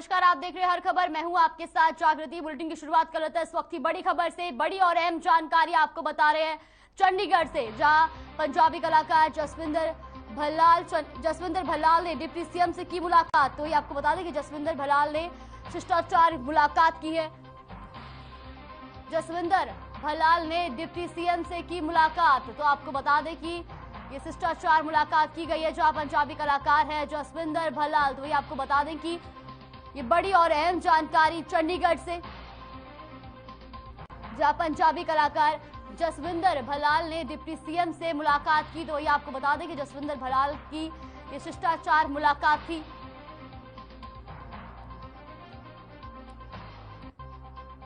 नमस्कार, आप देख रहे हैं हर खबर। मैं हूं आपके साथ जागृति। बुलेटिन की शुरुआत कर लेते हैं इस वक्त की बड़ी खबर से। बड़ी और अहम जानकारी आपको बता रहे हैं चंडीगढ़ से, जहां पंजाबी कलाकार जसविंदर भल्लाल ने डिप्टी सीएम से की मुलाकात। तो ये आपको बता दें कि जसविंदर भल्लाल ने शिष्टाचार मुलाकात की है। जसविंदर भल्लाल ने डिप्टी सीएम से की मुलाकात। तो आपको बता दें कि ये शिष्टाचार मुलाकात की गई है, जहां पंजाबी कलाकार है जसविंदर भल्लाल। तो ये आपको बता दें कि ये बड़ी और अहम जानकारी चंडीगढ़ से, जहां पंजाबी कलाकार जसविंदर भल्लाल ने डिप्टी सीएम से मुलाकात की। तो ये आपको बता दें कि जसविंदर भल्लाल की ये शिष्टाचार मुलाकात थी।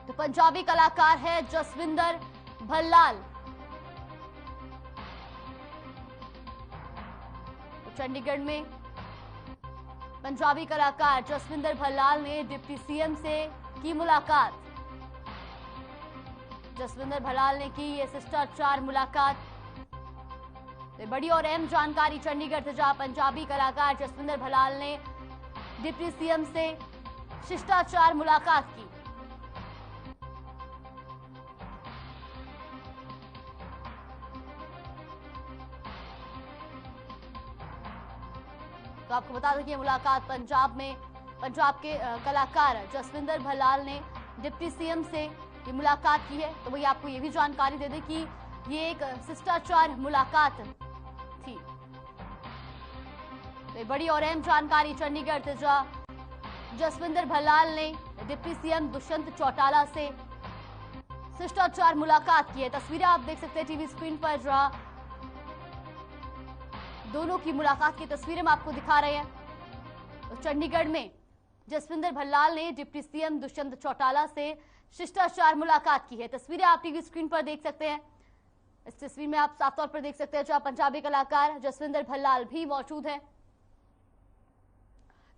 तो पंजाबी कलाकार है जसविंदर भल्लाल। तो चंडीगढ़ में पंजाबी कलाकार जसविंदर भल्लाल ने डिप्टी सीएम से की मुलाकात। जसविंदर भल्लाल ने की ये शिष्टाचार मुलाकात। तो बड़ी और अहम जानकारी चंडीगढ़ से, जहां पंजाबी कलाकार जसविंदर भल्लाल ने डिप्टी सीएम से शिष्टाचार मुलाकात की। तो आपको बता दें कि ये मुलाकात पंजाब के कलाकार जसविंदर भल्लाल ने डिप्टी सीएम से ये मुलाकात की है। तो वही आपको ये भी जानकारी दे दें कि ये एक शिष्टाचार मुलाकात थी। तो बड़ी और अहम जानकारी चंडीगढ़ से, जहां जसविंदर भल्लाल ने डिप्टी सीएम दुष्यंत चौटाला से शिष्टाचार मुलाकात की है। तस्वीरें आप देख सकते हैं टीवी स्क्रीन पर, जहां दोनों की मुलाकात की तस्वीरें हम आपको दिखा रहे हैं। तो चंडीगढ़ में जसविंदर भल्लाल ने डिप्टी सीएम दुष्यंत चौटाला से शिष्टाचार मुलाकात की है। तस्वीरें आप टीवी स्क्रीन पर देख सकते हैं। इस तस्वीर में आप साफ तौर पर देख सकते हैं, जहां पंजाबी कलाकार जसविंदर भल्लाल भी मौजूद है।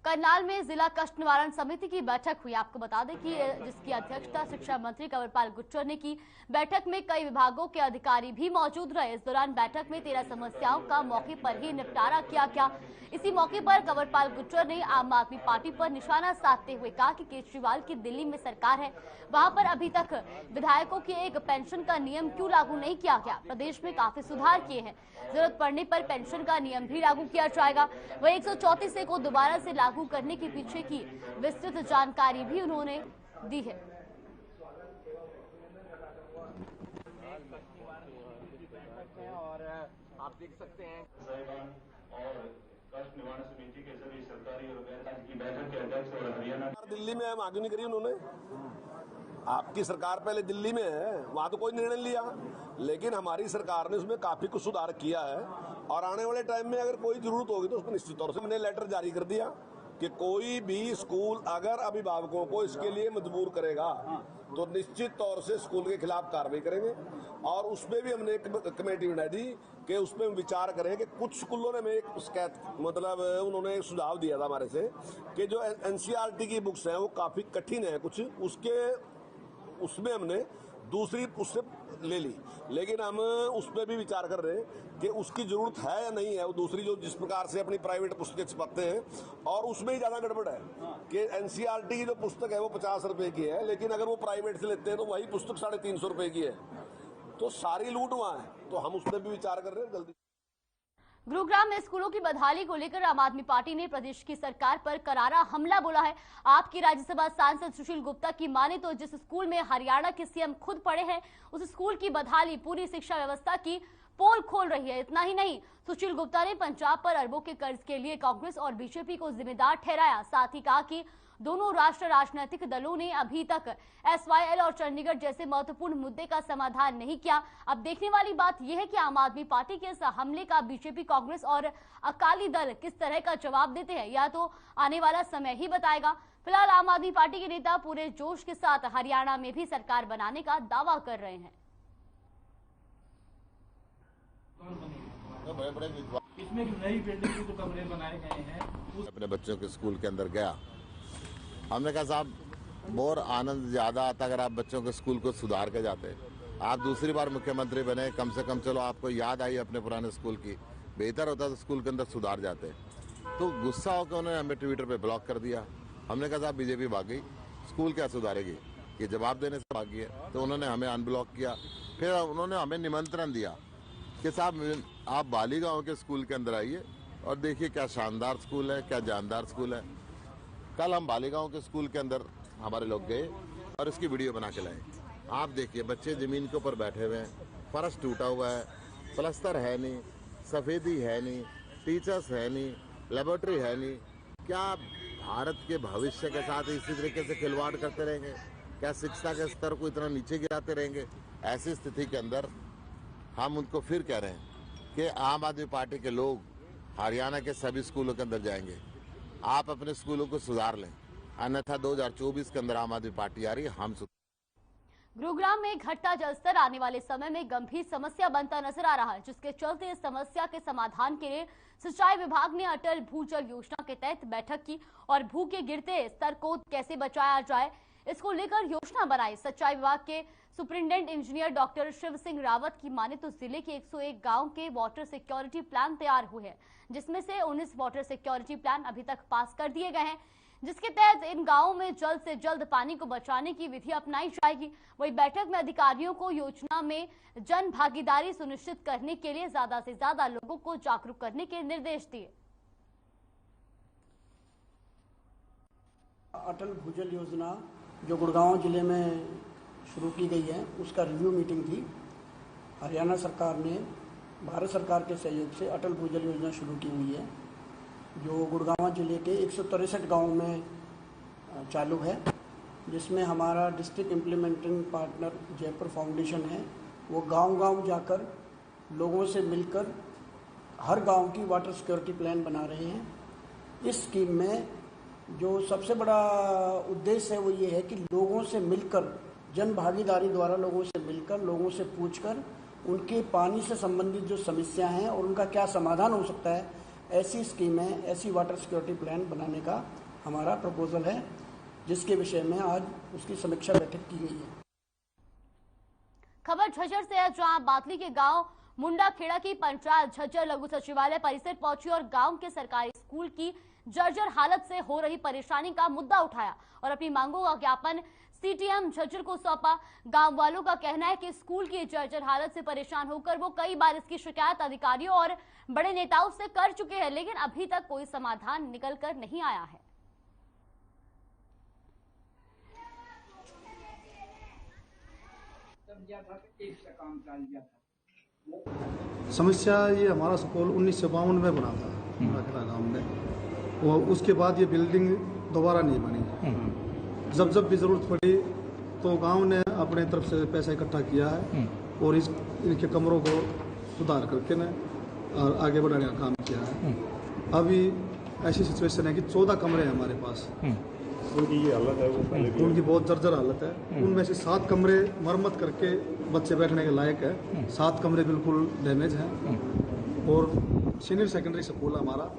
करनाल में जिला कष्ट निवारण समिति की बैठक हुई। आपको बता दें कि जिसकी अध्यक्षता शिक्षा मंत्री कंवरपाल गुर्जर ने की। बैठक में कई विभागों के अधिकारी भी मौजूद रहे। इस दौरान बैठक में 13 समस्याओं का मौके पर ही निपटारा किया गया। इसी मौके पर कंवरपाल गुर्जर ने आम आदमी पार्टी पर निशाना साधते हुए कहा कि केजरीवाल की दिल्ली में सरकार है, वहां पर अभी तक विधायकों की एक पेंशन का नियम क्यों लागू नहीं किया गया। प्रदेश में काफी सुधार किए हैं, जरूरत पड़ने पर पेंशन का नियम भी लागू किया जाएगा। वही 134 को दोबारा से लागू करने के पीछे की विस्तृत जानकारी भी उन्होंने दी है। और आप देख सकते हैं और कष्ट निवारण समिति के सभी सरकारी और गैर की बैठक के अध्यक्ष और हरियाणा दिल्ली में मांग नहीं करी उन्होंने। आपकी सरकार पहले दिल्ली में है, वहां तो कोई निर्णय लिया, लेकिन हमारी सरकार ने उसमें काफी कुछ सुधार किया है। और आने वाले टाइम में अगर कोई जरूरत होगी तो उसको निश्चित तौर से हमने लेटर जारी कर दिया कि कोई भी स्कूल अगर अभिभावकों को इसके लिए मजबूर करेगा तो निश्चित तौर से स्कूल के खिलाफ कार्रवाई करेंगे। और उसमें भी हमने एक कमेटी बनाई थी कि उसमें विचार करें कि कुछ स्कूलों ने एक शिकायत उन्होंने एक सुझाव दिया था हमारे से कि जो एनसीईआरटी की बुक्स हैं वो काफी कठिन है कुछ, उसमें हमने दूसरी उससे ले ली, लेकिन हम उस पर भी विचार कर रहे हैं कि उसकी जरूरत है या नहीं है। वो दूसरी जो जिस प्रकार से अपनी प्राइवेट पुस्तकें छपाते हैं और उसमें ही ज्यादा गड़बड़ है कि एनसीईआरटी की जो पुस्तक है वो 50 रुपए की है, लेकिन अगर वो प्राइवेट से लेते हैं तो वही पुस्तक 350 रुपए की है। तो सारी लूट वहां है। तो हम उस पर भी विचार कर रहे हैं जल्दी। गुरुग्राम में स्कूलों की बदहाली को लेकर आम आदमी पार्टी ने प्रदेश की सरकार पर करारा हमला बोला है। आपकी राज्यसभा सांसद सुशील गुप्ता की माने तो जिस स्कूल में हरियाणा के सीएम खुद पढ़े हैं, उस स्कूल की बदहाली पूरी शिक्षा व्यवस्था की पोल खोल रही है। इतना ही नहीं, सुशील गुप्ता ने पंजाब पर अरबों के कर्ज के लिए कांग्रेस और बीजेपी को जिम्मेदार ठहराया। साथ ही कहा कि दोनों राष्ट्रीय राजनीतिक दलों ने अभी तक एसवाईएल और चंडीगढ़ जैसे महत्वपूर्ण मुद्दे का समाधान नहीं किया। अब देखने वाली बात यह है कि आम आदमी पार्टी के इस हमले का बीजेपी, कांग्रेस और अकाली दल किस तरह का जवाब देते हैं, या तो आने वाला समय ही बताएगा। फिलहाल आम आदमी पार्टी के नेता पूरे जोश के साथ हरियाणा में भी सरकार बनाने का दावा कर रहे हैं। इसमें नई बिल्डिंग के जो कमरे बनाए गए हैं, अपने बच्चों के स्कूल के अंदर गया, हमने कहा साहब बहुत आनंद ज्यादा आता अगर आप बच्चों के स्कूल को सुधार के जाते। आप दूसरी बार मुख्यमंत्री बने, कम से कम चलो आपको याद आई अपने पुराने स्कूल की, बेहतर होता तो स्कूल के अंदर सुधार जाते। तो गुस्सा होकर उन्होंने हमें ट्विटर पे ब्लॉक कर दिया हमने कहा साहब बीजेपी भाग गई, स्कूल क्या सुधारेगी, ये जवाब देने से भागी है। तो उन्होंने हमें अनब्लॉक किया। फिर उन्होंने हमें निमंत्रण दिया कि साहब आप बाली गाँव के स्कूल के अंदर आइए और देखिए क्या शानदार स्कूल है, क्या जानदार स्कूल है। कल हम बाली गाँव के स्कूल के अंदर हमारे लोग गए और इसकी वीडियो बना के लाए। आप देखिए बच्चे जमीन के ऊपर बैठे हुए हैं, फर्श टूटा हुआ है, प्लास्टर है नहीं, सफेदी है नहीं, टीचर्स है नहीं, लेबोरेटरी है नहीं। क्या भारत के भविष्य के साथ इसी तरीके से खिलवाड़ करते रहेंगे? क्या शिक्षा के स्तर को इतना नीचे गिराते रहेंगे? ऐसी स्थिति के अंदर हम उनको फिर कह रहे हैं कि आम आदमी पार्टी के लोग हरियाणा के सभी स्कूलों के अंदर जाएंगे। आप अपने स्कूलों को सुधार लें, अन्यथा 2024 के अंदर आम आदमी पार्टी आ रही है, हम गुरुग्राम में घटता जलस्तर आने वाले समय में गंभीर समस्या बनता नजर आ रहा है, जिसके चलते इस समस्या के समाधान के लिए सिंचाई विभाग ने अटल भूजल योजना के तहत बैठक की और भू के गिरते स्तर को कैसे बचाया जाए इसको लेकर योजना बनाई। सिंचाई विभाग के superintendent engineer doctor Shiv Singh Rawat की माने तो जिले के 101 गांव के वाटर सिक्योरिटी प्लान तैयार हुए हैं, जिसमें से 19 वाटर सिक्योरिटी प्लान अभी तक पास कर दिए गए हैं, जिसके तहत इन गांवों में जल्द से जल्द पानी को बचाने की विधि अपनाई जाएगी। वही बैठक में अधिकारियों को योजना में जन भागीदारी सुनिश्चित करने के लिए ज्यादा से ज्यादा लोगों को जागरूक करने के निर्देश दिए। अटल भूजल योजना जो गुड़गांव जिले में शुरू की गई है, उसका रिव्यू मीटिंग थी। हरियाणा सरकार ने भारत सरकार के सहयोग से अटल भूजल योजना शुरू की हुई है, जो गुड़गांव जिले के 163 गाँव में चालू है, जिसमें हमारा district implementing partner Jaipur foundation है। वो गांव-गांव जाकर लोगों से मिलकर हर गांव की वाटर सिक्योरिटी प्लान बना रहे हैं। इस स्कीम में जो सबसे बड़ा उद्देश्य है वो ये है कि लोगों से मिलकर, जन भागीदारी द्वारा लोगों से मिलकर, लोगों से पूछकर उनके पानी से संबंधित जो समस्या हैं और उनका क्या समाधान हो सकता है, ऐसी स्कीमें, ऐसी वाटर सिक्योरिटी प्लान बनाने का हमारा प्रपोजल है, जिसके विषय में आज उसकी समीक्षा बैठक की गई है। खबर झज्जर से है, जहां बातली के गांव मुंडा खेड़ा की पंचायत झज्जर लघु सचिवालय परिसर पहुंची और गांव के सरकारी स्कूल की जर्जर हालत से हो रही परेशानी का मुद्दा उठाया और अपनी मांगों का ज्ञापन सीटीएम झज्जर को सौंपा। गांव वालों का कहना है कि स्कूल की जर्जर हालत से परेशान होकर वो कई बार इसकी शिकायत अधिकारियों और बड़े नेताओं से कर चुके हैं, लेकिन अभी तक कोई समाधान निकल कर नहीं आया है। समस्या ये हमारा स्कूल 1952 में बना था गाँव में, वो उसके बाद ये बिल्डिंग दोबारा नहीं बनी। जब जब भी जरूरत पड़ी तो गांव ने अपने तरफ से पैसा इकट्ठा किया है और इनके कमरों को सुधार करके ने और आगे बढ़ाने का काम किया है। अभी ऐसी सिचुएशन है कि 14 कमरे हैं हमारे पास, उनकी ये हालत है, वो उनकी बहुत जर्जर हालत है। उनमें से 7 कमरे मरम्मत करके बच्चे बैठने के लायक है, 7 कमरे बिल्कुल डैमेज हैं। और सीनियर सेकेंडरी स्कूल हमारा,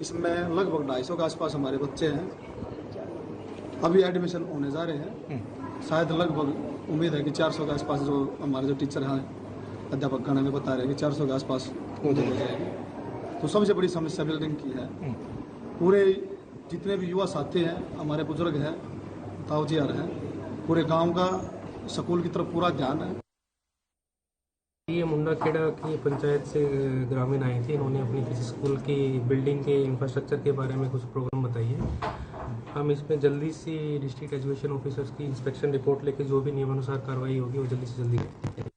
इसमें लगभग 250 के आसपास हमारे बच्चे हैं। अभी एडमिशन होने जा रहे हैं, शायद लगभग उम्मीद है कि 400 के आसपास जो हमारे जो टीचर हैं, अध्यापक गण हमें बता रहे हैं कि 400 के आसपास हो जाएगी। तो सबसे बड़ी समस्या बिल्डिंग की है। पूरे जितने भी युवा साथी हैं, हमारे बुजुर्ग हैं, ताऊजियार हैं, पूरे गांव का स्कूल की तरफ पूरा ध्यान है। ये मुंडा खेड़ा की पंचायत से ग्रामीण आए थे, इन्होंने अपनी किसी स्कूल की बिल्डिंग के इंफ्रास्ट्रक्चर के बारे में कुछ प्रॉब्लम बताई है। हम इसमें जल्दी से डिस्ट्रिक्ट एजुकेशन ऑफिसर्स की इंस्पेक्शन रिपोर्ट लेके जो भी नियमानुसार कार्रवाई होगी वो जल्दी से जल्दी करेंगे।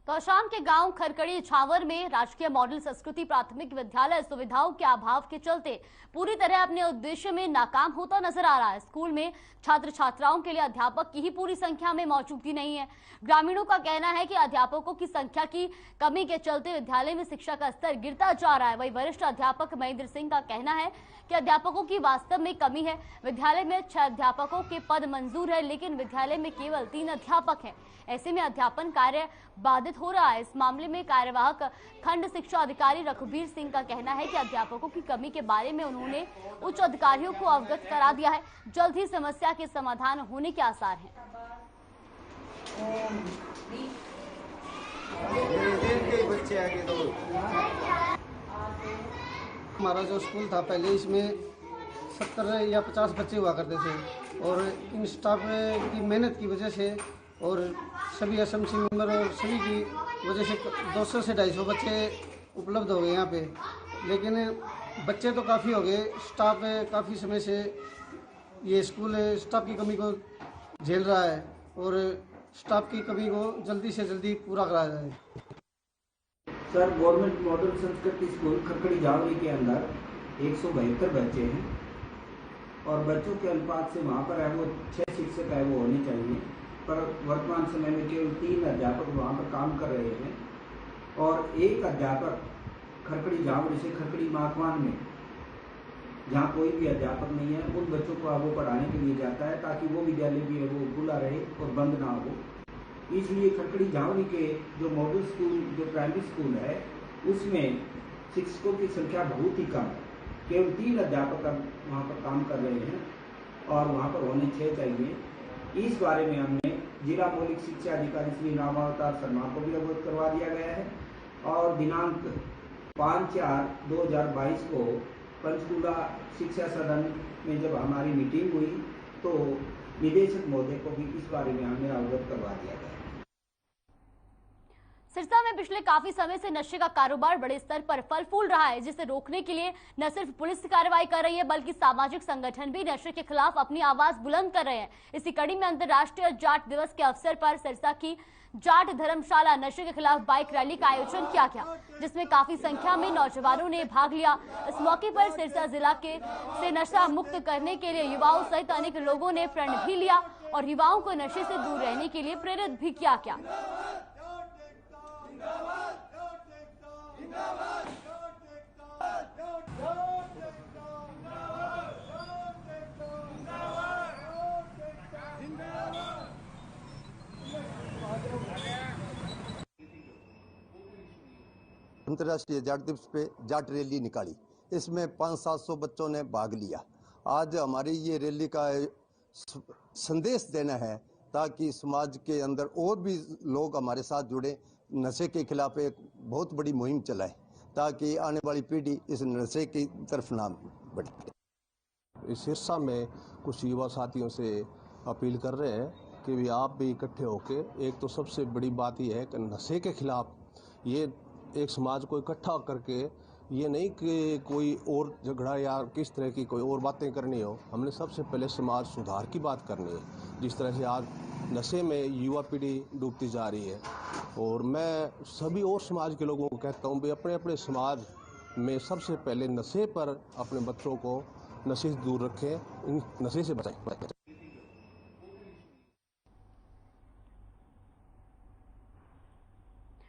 कौशाम के गांव खरकड़ी झावर में राजकीय मॉडल संस्कृति प्राथमिक विद्यालय सुविधाओं के अभाव के चलते पूरी तरह अपने उद्देश्य में नाकाम होता नजर आ रहा है। स्कूल में छात्र छात्राओं के लिए अध्यापक की ही पूरी संख्या में मौजूदगी नहीं है। ग्रामीणों का कहना है कि अध्यापकों की संख्या की कमी के चलते विद्यालय में शिक्षा का स्तर गिरता जा रहा है। वही वरिष्ठ अध्यापक महेंद्र सिंह का कहना है कि अध्यापकों की वास्तव में कमी है। विद्यालय में 6 अध्यापकों के पद मंजूर है, लेकिन विद्यालय में केवल 3 अध्यापक हैं। ऐसे में अध्यापन कार्य बाधित हो रहा है। इस मामले में कार्यवाहक खंड शिक्षा अधिकारी रघुबीर सिंह का कहना है कि अध्यापकों की कमी के बारे में उन्होंने उच्च अधिकारियों को अवगत करा दिया है। जल्द ही समस्या के समाधान होने के आसार हैं। हमारा जो स्कूल था पहले, इसमें 70 या 50 बच्चे हुआ करते थे और इन स्टाफ की मेहनत की वजह से और सभी एसएमसी मेंबर और सभी की वजह से 200 से 250 बच्चे उपलब्ध हो गए यहाँ पे। लेकिन बच्चे तो काफ़ी हो गए, स्टाफ काफ़ी समय से ये स्कूल स्टाफ की कमी को झेल रहा है और स्टाफ की कमी को जल्दी से जल्दी पूरा कराया जाए। सर, गवर्नमेंट मॉडल संस्कृति स्कूल खरकड़ी जावली के अंदर 172 बच्चे हैं और बच्चों के अनुपात से वहाँ पर है वो 6 शिक्षक है वो होने चाहिए, पर वर्तमान समय में केवल 3 अध्यापक वहाँ पर काम कर रहे हैं और एक अध्यापक खरकड़ी जावली से खरकड़ी माकवान में, जहाँ कोई भी अध्यापक नहीं है, उन बच्चों को वो पढ़ाने के लिए जाता है ताकि वो विद्यालय भी है वो खुला रहे और बंद ना हो। इसलिए खरकड़ी जावली के जो मॉडल स्कूल जो प्राइमरी स्कूल है उसमें शिक्षकों की संख्या बहुत ही कम है, केवल 3 अध्यापक वहाँ पर काम कर रहे हैं और वहाँ पर होने 6 चाहिए। इस बारे में हमने जिला मौलिक शिक्षा अधिकारी श्री रामावतार शर्मा को भी अवगत करवा दिया गया है और दिनांक 5/4/2022 को पंचकूला शिक्षा सदन में जब हमारी मीटिंग हुई तो निदेशक महोदय को भी इस बारे में हमने अवगत करवा दिया गया। सिरसा में पिछले काफी समय से नशे का कारोबार बड़े स्तर पर फल फूल रहा है, जिसे रोकने के लिए न सिर्फ पुलिस कार्रवाई कर रही है बल्कि सामाजिक संगठन भी नशे के खिलाफ अपनी आवाज बुलंद कर रहे हैं। इसी कड़ी में अंतर्राष्ट्रीय जाट दिवस के अवसर पर सिरसा की जाट धर्मशाला नशे के खिलाफ बाइक रैली का आयोजन किया गया, जिसमें काफी संख्या में नौजवानों ने भाग लिया। इस मौके पर सिरसा जिला से नशा मुक्त करने के लिए युवाओं सहित अनेक लोगों ने प्रण भी लिया और युवाओं को नशे से दूर रहने के लिए प्रेरित भी किया गया। अंतर्राष्ट्रीय जाट दिवस पे जाट रैली निकाली, इसमें 500-700 बच्चों ने भाग लिया। आज हमारी ये रैली का संदेश देना है ताकि समाज के अंदर और भी लोग हमारे साथ जुड़े, नशे के खिलाफ एक बहुत बड़ी मुहिम चलाए ताकि आने वाली पीढ़ी इस नशे की तरफ ना बढ़े। इस सिरसा में कुछ युवा साथियों से अपील कर रहे हैं कि भी आप भी इकट्ठे होके, एक तो सबसे बड़ी बात यह है कि नशे के खिलाफ ये एक समाज को इकट्ठा करके, ये नहीं कि कोई और झगड़ा या किस तरह की कोई और बातें करनी हो, हमने सबसे पहले समाज सुधार की बात करनी है। जिस तरह से आज नशे में युवा पीढ़ी डूबती जा रही है और मैं सभी और समाज के लोगों को कहता हूँ भी अपने अपने समाज में सबसे पहले नशे पर अपने बच्चों को नशे से दूर रखें, नशे से बचाएं।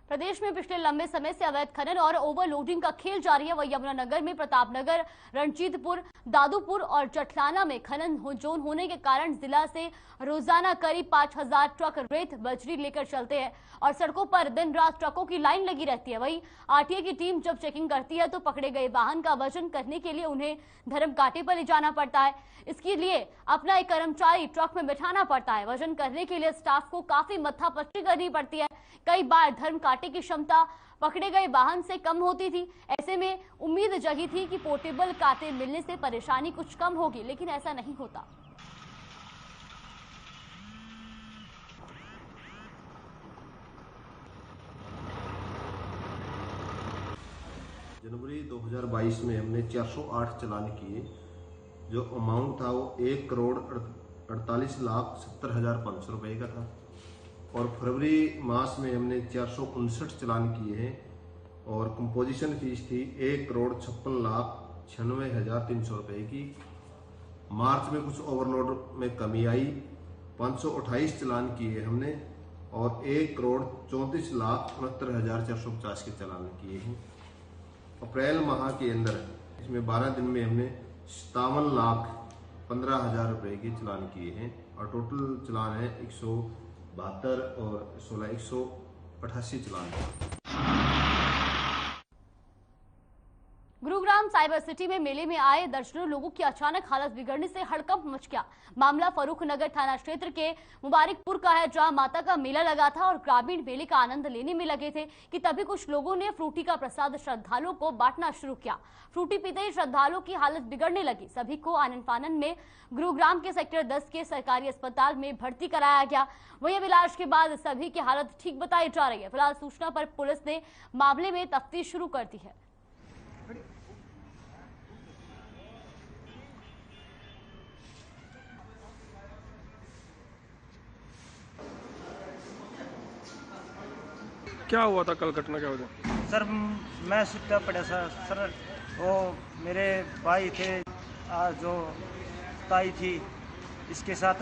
प्रदेश में पिछले लंबे समय से अवैध खनन और ओवरलोडिंग का खेल जारी है। वही यमुनानगर में प्रतापनगर, रणजीतपुर, दादूपुर और जठलाना में खनन जोन होने के कारण जिला से रोजाना करीब 5000 ट्रक रेत बजरी लेकर चलते हैं और सड़कों पर दिन रात ट्रकों की लाइन लगी रहती है। वही आरटीए की टीम जब चेकिंग करती है तो पकड़े गए वाहन का वजन करने के लिए उन्हें धर्म कांटे पर ले जाना पड़ता है। इसके लिए अपना एक कर्मचारी ट्रक में बिठाना पड़ता है। वजन करने के लिए स्टाफ को काफी मत्थापच्ची करनी पड़ती है। कई बार धर्म कांटे की क्षमता पकड़े गए वाहन से कम होती थी। ऐसे में उम्मीद जगी थी कि पोर्टेबल कांटे मिलने से परेशानी कुछ कम होगी, लेकिन ऐसा नहीं होता। जनवरी 2022 में हमने 408 चालान किए। जो अमाउंट था वो 1,48,70,500 रुपए का था और फरवरी मास में हमने 459 चालान किए हैं और कंपोजिशन फीस थी 1,56,96,300 रुपए की। मार्च में कुछ ओवरलोड में कमी आई, 528 चालान किए हमने और 1,34,69,450 के चालान किए हैं। अप्रैल माह के अंदर इसमें 12 दिन में हमने 57,15,000 रुपए के चालान किए हैं और टोटल चालान है 172 और 188 चालान। गुरुग्राम साइबर सिटी में मेले में आए दर्जनों लोगों की अचानक हालत बिगड़ने से हड़कंप मच गया। मामला फरूख नगर थाना क्षेत्र के मुबारकपुर का है, जहां माता का मेला लगा था और ग्रामीण मेले का आनंद लेने में लगे थे कि तभी कुछ लोगों ने फ्रूटी का प्रसाद श्रद्धालुओं को बांटना शुरू किया। फ्रूटी पीते ही श्रद्धालुओं की हालत बिगड़ने लगी। सभी को आनन फानन में गुरुग्राम के सेक्टर 10 के सरकारी अस्पताल में भर्ती कराया गया। वहीं अब इलाज के बाद सभी की हालत ठीक बताई जा रही है। फिलहाल सूचना पर पुलिस ने मामले में तफ्तीश शुरू कर दी है। क्या हुआ था कल? घटना क्या हुई थी? सर मैं सुता पड़ा सर वो मेरे भाई थे जो ताई थी, इसके साथ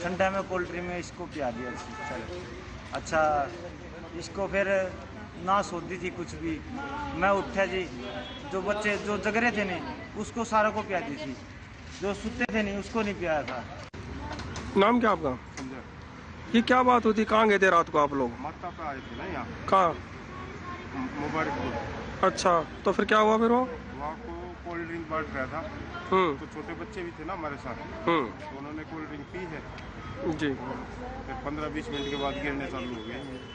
ठंडा में कोल्ड ड्रिंक में इसको पिया दिया सर। अच्छा इसको फिर ना सोती थी कुछ भी। मैं उठा जी, जो बच्चे जो जग रहे थे नहीं उसको सारा को पिया दी थी, जो सुते थे नहीं उसको नहीं पियाया था। नाम क्या आपका? ये क्या बात होती? कहाँ गए थे रात को आप लोग? माता पे आए थे ना यहाँ। कहाँ? मुबारकपुर। अच्छा, तो फिर क्या हुआ? फिर वहाँ को कोल्ड ड्रिंक बांट रहा था, तो छोटे बच्चे भी थे ना हमारे साथ, तो उन्होंने कोल्ड ड्रिंक पी है जी। फिर 15-20 मिनट के बाद गिरने चालू हो गए।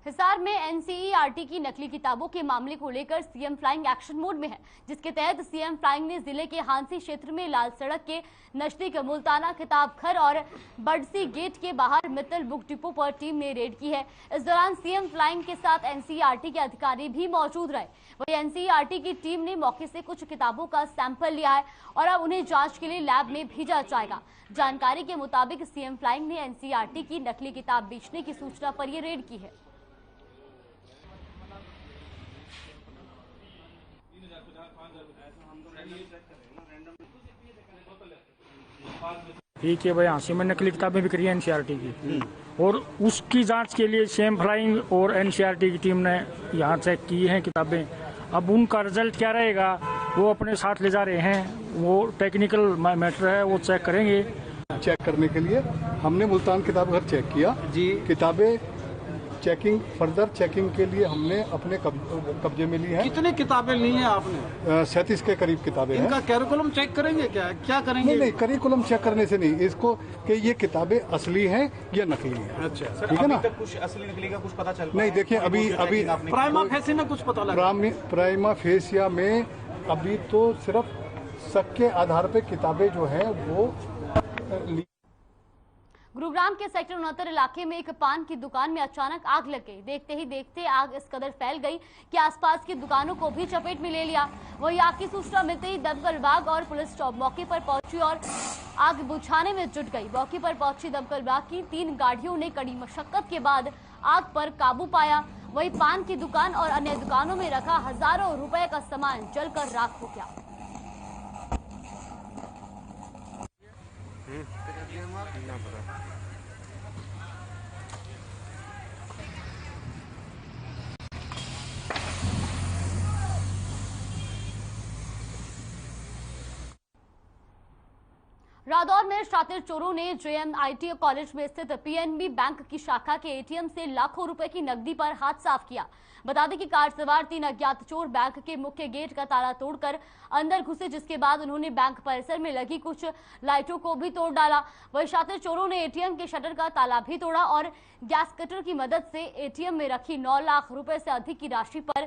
हिसार में एनसीईआरटी की नकली किताबों के मामले को लेकर सीएम फ्लाइंग एक्शन मोड में है, जिसके तहत सीएम फ्लाइंग ने जिले के हांसी क्षेत्र में लाल सड़क के नजदीक मुल्ताना किताब घर और बडसी गेट के बाहर मित्तल बुक डिपो पर टीम ने रेड की है। इस दौरान सीएम फ्लाइंग के साथ एनसीईआरटी के अधिकारी भी मौजूद रहे। वहीं एनसीईआरटी की टीम ने मौके से कुछ किताबों का सैंपल लिया है और अब उन्हें जांच के लिए लैब में भेजा जाएगा। जानकारी के मुताबिक सीएम फ्लाइंग ने एनसीईआरटी की नकली किताब बेचने की सूचना पर यह रेड की है। ठीक है भाई, हाँसी में नकली किताबें बिक रही है एनसीईआरटी की, और उसकी जांच के लिए सीएम फ्लाइंग और एनसीईआरटी की टीम ने यहाँ चेक की हैं किताबें। अब उनका रिजल्ट क्या रहेगा वो अपने साथ ले जा रहे हैं, वो टेक्निकल मैटर है, वो चेक करेंगे। चेक करने के लिए हमने मुल्तान किताब घर चेक किया जी। किताबें चेकिंग, फर्दर चेकिंग के लिए हमने अपने कब्जे में ली है। कितनी किताबें ली हैं आपने? 37 के करीब किताबें हैं। इनका कैरिकुलम चेक करेंगे क्या करेंगे? नहीं, कैरिकुलम चेक करने से नहीं, इसको कि ये किताबें असली हैं या नकली हैं। अच्छा, ठीक है ना? कुछ असली नकली का कुछ पता चल? नहीं, देखिए अभी प्राइमा फेसिया में कुछ पता लगा? प्राइमा फेसिया में अभी तो सिर्फ शक के आधार पर किताबें जो है वो। गुरुग्राम के सेक्टर 69 इलाके में एक पान की दुकान में अचानक आग लग गई। देखते ही देखते आग इस कदर फैल गई कि आसपास की दुकानों को भी चपेट में ले लिया। वहीं आग की सूचना मिलते ही दमकल विभाग और पुलिस मौके पर पहुंची और आग बुझाने में जुट गई। मौके पर पहुंची दमकल विभाग की 3 गाड़ियों ने कड़ी मशक्कत के बाद आग पर काबू पाया। वहीं पान की दुकान और अन्य दुकानों में रखा हजारों रुपए का सामान जलकर राख हो गया। रादौर में शातिर चोरों ने जेएमआईटी कॉलेज में स्थित पीएनबी बैंक की शाखा के एटीएम से लाखों रुपए की नकदी पर हाथ साफ किया। बता दें कि कार सवार 3 अज्ञात चोर बैंक के मुख्य गेट का ताला तोड़कर अंदर घुसे, जिसके बाद उन्होंने बैंक परिसर में लगी कुछ लाइटों को भी तोड़ डाला। वहीं शातिर चोरों ने एटीएम के शटर का ताला भी तोड़ा और गैस कटर की मदद से एटीएम में रखी 9 लाख रुपए से अधिक की राशि पर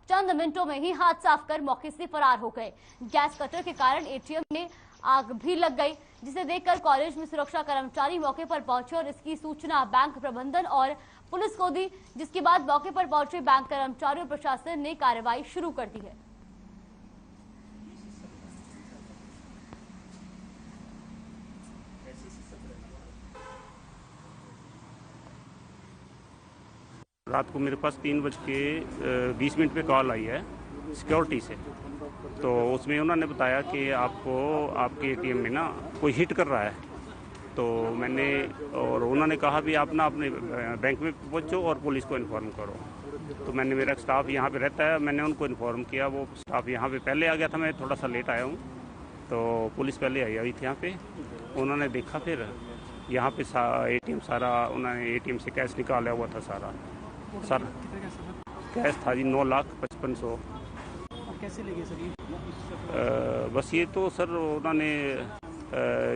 चंद मिनटों में ही हाथ साफ कर मौके से फरार हो गए। गैस कटर के कारण एटीएम में आग भी लग गई, जिसे देखकर कॉलेज में सुरक्षा कर्मचारी मौके पर पहुंचे और इसकी सूचना बैंक प्रबंधन और पुलिस को दी, जिसके बाद मौके पर पहुंचे बैंक कर्मचारी और प्रशासन ने कार्रवाई शुरू कर दी है। रात को मेरे पास 3:20 पे कॉल आई है सिक्योरिटी से, तो उसमें उन्होंने बताया कि आपके एटीएम में ना कोई हिट कर रहा है। तो मैंने और उन्होंने कहा भी आप ना अपने बैंक में पहुंचो और पुलिस को इन्फॉर्म करो। तो मैंने, मेरा स्टाफ यहाँ पे रहता है, मैंने उनको इन्फॉर्म किया। वो स्टाफ यहाँ पे पहले आ गया था, मैं थोड़ा सा लेट आया हूँ, तो पुलिस पहले आई हुई थी यहाँ पे। उन्होंने देखा फिर यहाँ पे एटीएम सारा, उन्होंने एटीएम से कैश निकाला हुआ था सारा कैश था जी 9,55,100। कैसे लगे सर ये? बस ये तो सर उन्होंने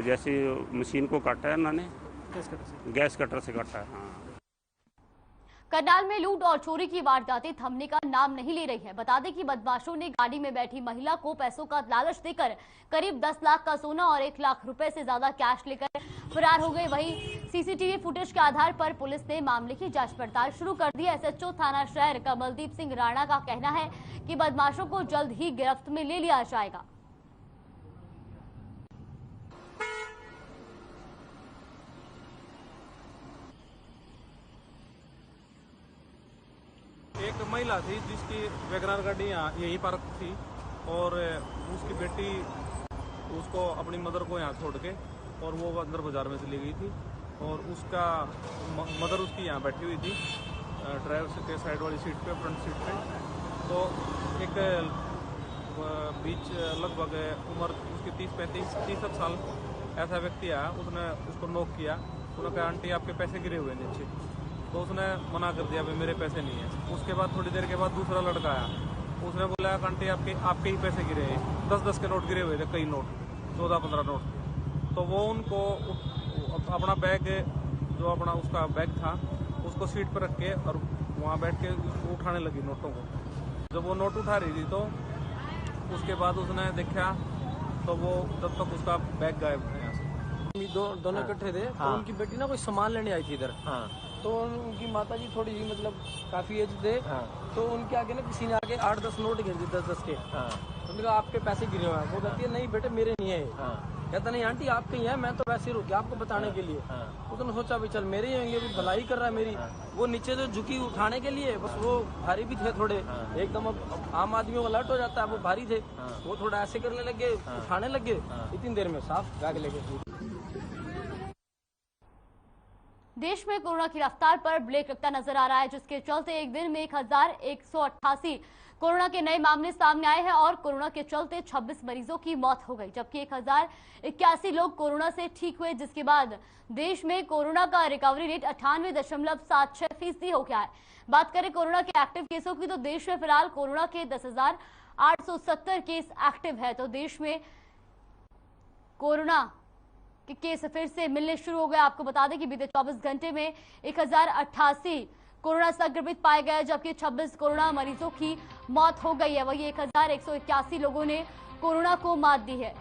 जैसे मशीन को काटा है, उन्होंने गैस कटर से काटा है। हाँ। करनाल में लूट और चोरी की वारदातें थमने का नाम नहीं ले रही है। बता दें कि बदमाशों ने गाड़ी में बैठी महिला को पैसों का लालच देकर करीब 10 लाख का सोना और 1 लाख रुपए से ज्यादा कैश लेकर फरार हो गए। वहीं सीसीटीवी फुटेज के आधार पर पुलिस ने मामले की जांच पड़ताल शुरू कर दी है। एसएचओ थाना शहर कमलदीप सिंह राणा का कहना है कि बदमाशों को जल्द ही गिरफ्त में ले लिया जाएगा। एक महिला थी जिसकी वैगनार गाड़ी यहाँ यहीं पार्क थी और उसकी बेटी उसको अपनी मदर को यहाँ छोड़ के और वो अंदर बाजार में चली गई थी और उसका मदर उसकी यहाँ बैठी हुई थी ड्राइवर के साइड वाली सीट पे, फ्रंट सीट पे। तो एक बीच लगभग उम्र उसकी 30-35 साल ऐसा व्यक्ति आया, उसने उसको नॉक किया। उसने कहा आंटी आपके पैसे गिरे हुए नीचे, तो उसने मना कर दिया भाई मेरे पैसे नहीं है। उसके बाद थोड़ी देर के बाद दूसरा लड़का आया, उसने बोला आंटी आपके ही पैसे गिरे हैं। 10-10 के नोट गिरे हुए थे, कई नोट 14-15 नोट। तो वो उनको अपना बैग जो अपना उसका बैग था उसको सीट पर रख के और वहाँ बैठ के उठाने लगी नोटों को। जब वो नोट उठा रही थी तो उसके बाद उसने देखा तो वो तब तक उसका बैग गायब था यहाँ से। दोनों इकट्ठे थे। तो उनकी बेटी ना कोई सामान लेने आई थी इधर। तो उनकी माता जी थोड़ी सी मतलब काफी एज थे। तो उनके आगे ना किसी ने आके 8-10 नोट गिर दिए 10-10 के। उन्होंने कहा आपके पैसे गिरे हुए हैं। वो कहती है नहीं बेटे मेरे नहीं है। कहता नहीं आंटी आपके ही है, मैं तो वैसे ही रुक गया आपको बताने के लिए। उसने सोचा भी चल मेरे ही होंगे, भी भलाई कर रहा है मेरी। वो नीचे जो झुकी उठाने के लिए, बस वो भारी भी थे थोड़े एकदम। अब आम आदमियों का अलर्ट हो जाता है, वो भारी थे। वो थोड़ा ऐसे करने लगे, उठाने लगे, इतनी देर में साफ बैग लेके। देश में कोरोना की रफ्तार पर ब्रेक लगता नजर आ रहा है, जिसके चलते एक दिन में 1188 कोरोना के नए मामले सामने आए हैं और कोरोना के चलते 26 मरीजों की मौत हो गई, जबकि 1081 लोग कोरोना से ठीक हुए, जिसके बाद देश में कोरोना का रिकवरी रेट 98.76% हो गया है। बात करें कोरोना के एक्टिव केसों की तो देश में फिलहाल कोरोना के 10,870 केस एक्टिव है। तो देश में कोरोना के केस फिर से मिलने शुरू हो गए। आपको बता दें कि बीते 24 घंटे में 1088 कोरोना संक्रमित पाए गए, जबकि 26 कोरोना मरीजों की मौत हो गई है। वही 1181 लोगों ने कोरोना को मात दी है।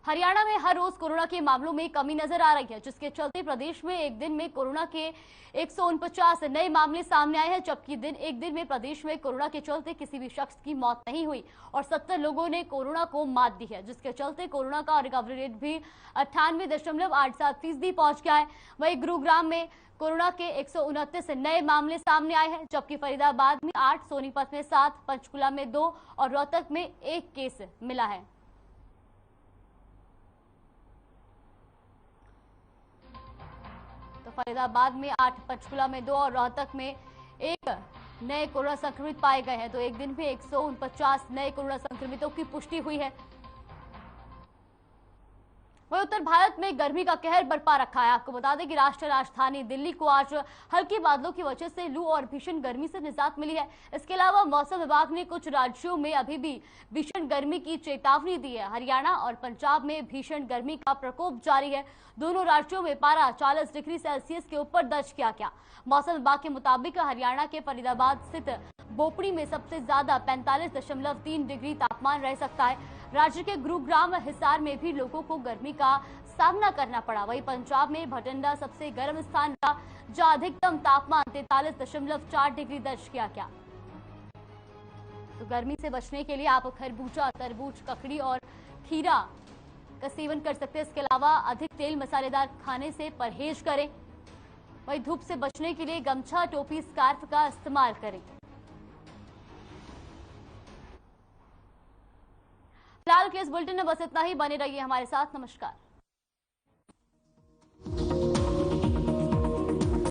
हरियाणा में हर रोज कोरोना के मामलों में कमी नजर आ रही है, जिसके चलते प्रदेश में एक दिन में कोरोना के 149 नए मामले सामने आए हैं, जबकि एक दिन में प्रदेश में कोरोना के चलते किसी भी शख्स की मौत नहीं हुई और 70 लोगों ने कोरोना को मात दी है, जिसके चलते कोरोना का रिकवरी रेट भी 98.87% पहुंच गया है। वहीं गुरुग्राम में कोरोना के 129 नए मामले सामने आए हैं, जबकि फरीदाबाद में 8, सोनीपत में 7, पंचकुला में 2 और रोहतक में 1 केस मिला है। तो फरीदाबाद में 8, पंचकुला में 2 और रोहतक में 1 नए कोरोना संक्रमित पाए गए हैं। तो एक दिन में 149 नए कोरोना संक्रमितों की पुष्टि हुई है। वही उत्तर भारत में गर्मी का कहर बरपा रखा है। आपको बता दें कि राष्ट्रीय राजधानी दिल्ली को आज हल्के बादलों की वजह से लू और भीषण गर्मी से निजात मिली है। इसके अलावा मौसम विभाग ने कुछ राज्यों में अभी भी भीषण गर्मी की चेतावनी दी है। हरियाणा और पंजाब में भीषण गर्मी का प्रकोप जारी है। दोनों राज्यों में पारा 40 डिग्री सेल्सियस के ऊपर दर्ज किया गया। मौसम विभाग के मुताबिक हरियाणा के फरीदाबाद स्थित बोपड़ी में सबसे ज्यादा 45.3 डिग्री तापमान रह सकता है। राज्य के गुरुग्राम हिसार में भी लोगों को गर्मी का सामना करना पड़ा। वहीं पंजाब में भटिंडा सबसे गर्म स्थान रहा, जहां अधिकतम तापमान 43.4 डिग्री दर्ज किया गया। तो गर्मी से बचने के लिए आप खरबूजा, तरबूज, ककड़ी और खीरा का सेवन कर सकते हैं। इसके अलावा अधिक तेल मसालेदार खाने से परहेज करें। वहीं धूप से बचने के लिए गमछा, टोपी, स्कार्फ का इस्तेमाल करें। फिलहाल के इस बुलेटिन में बस इतना ही। बने रहिए हमारे साथ। नमस्कार।